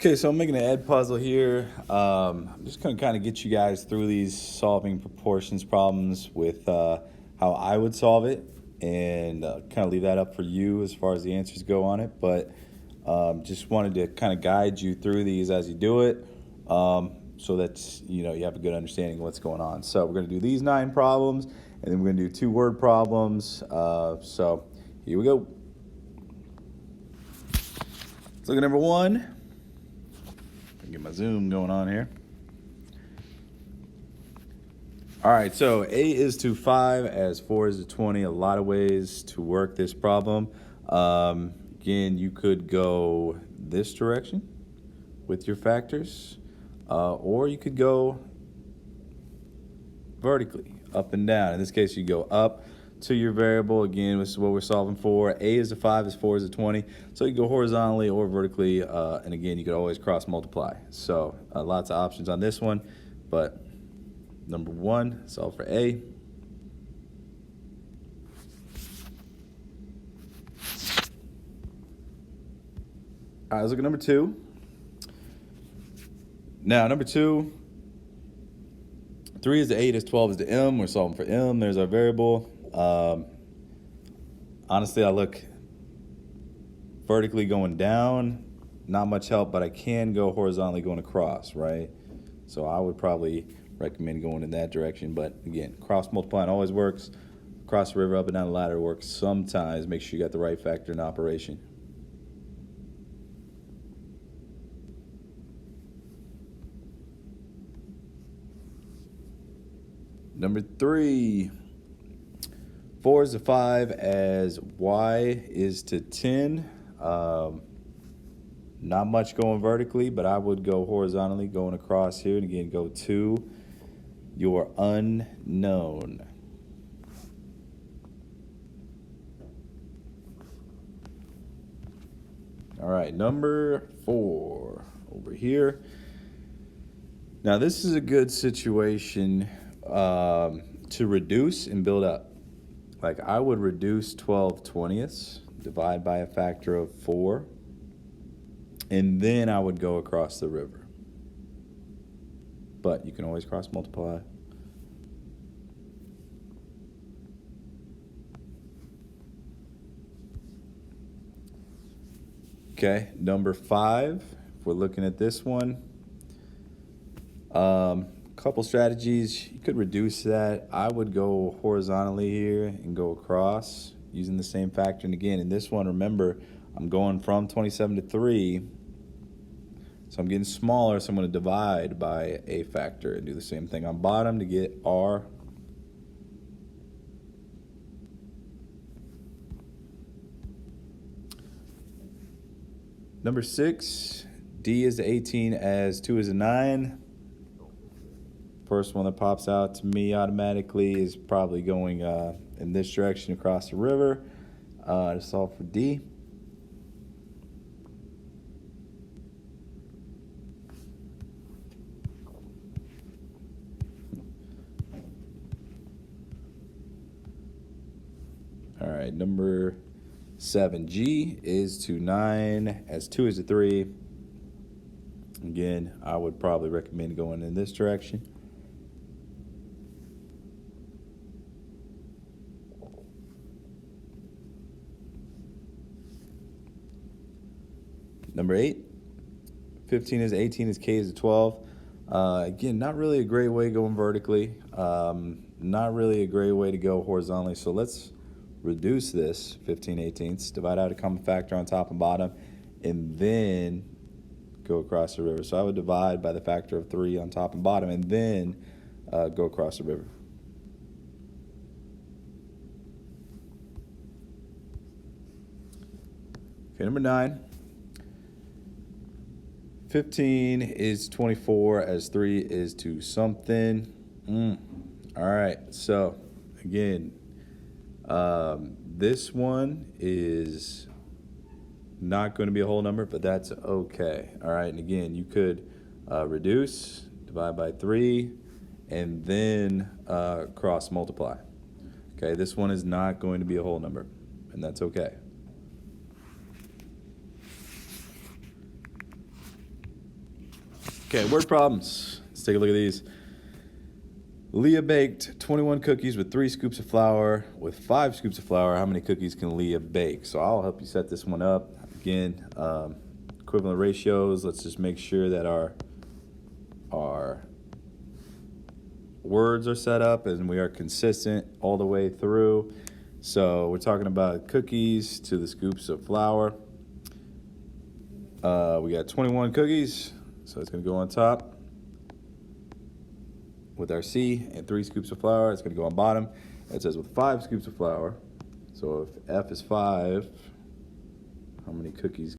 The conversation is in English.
Okay, so I'm making an Edpuzzle here. I'm just going to kind of get you guys through these solving proportions problems with how I would solve it, and kind of leave that up for you as far as the answers go on it. But just wanted to kind of guide you through these as you do it, so that you have a good understanding of what's going on. So we're going to do these 9 problems, and then we're going to do 2 word problems. So here we go. Let's look at number 1. Get my zoom going on here. All right, so A is to 5 as 4 is to 20. A lot of ways to work this problem. Again, you could go this direction with your factors, or you could go vertically, up and down. In this case, you go up to your variable. Again, this is what we're solving for. A is to 5 is 4 is to 20. So you go horizontally or vertically, and again, you could always cross multiply. So lots of options on this one, but number 1, solve for A. All right, let's look at number 2. Now, number 2, 3 is to 8 is 12 is to M. We're solving for M. There's our variable. Honestly, I look vertically going down, not much help, but I can go horizontally going across, right? So I would probably recommend going in that direction. But again, cross multiplying always works. Cross the river up and down the ladder works sometimes. Make sure you got the right factor in operation. Number 3, 4 is to 5 as Y is to 10. Not much going vertically, but I would go horizontally going across here. And again, go to your unknown. All right, number 4 over here. Now, this is a good situation to reduce and build up. Like, I would reduce 12/20ths, divide by a factor of 4, and then I would go across the river. But you can always cross multiply. Okay, number 5, if we're looking at this one, couple strategies. You could reduce that. I would go horizontally here and go across using the same factor. And again, in this one, remember, I'm going from 27 to 3. So I'm getting smaller, so I'm going to divide by a factor and do the same thing on bottom to get R. Number 6, D is to 18 as 2 is to 9. First one that pops out to me automatically is probably going in this direction across the river to solve for D. All right, number 7, G is to 9 as 2 is to 3. Again, I would probably recommend going in this direction. Number 8, 15 is 18 is K is to 12. Again, not really a great way going vertically. Not really a great way to go horizontally. So let's reduce this 15/18, divide out a common factor on top and bottom, and then go across the river. So I would divide by the factor of 3 on top and bottom, and then go across the river. Okay, number 9. 15 is 24 as 3 is to something. All right, so again, this one is not going to be a whole number, but that's okay. All right, and again, you could reduce, divide by 3, and then cross multiply. Okay, this one is not going to be a whole number, and that's okay. Okay, word problems. Let's take a look at these. Leah baked 21 cookies with 3 scoops of flour. With 5 scoops of flour, how many cookies can Leah bake? So I'll help you set this one up. Again, equivalent ratios. Let's just make sure that our words are set up and we are consistent all the way through. So we're talking about cookies to the scoops of flour. We got 21 cookies, so it's going to go on top with our C, and 3 scoops of flour. It's going to go on bottom. It says with 5 scoops of flour. So if F is 5, how many cookies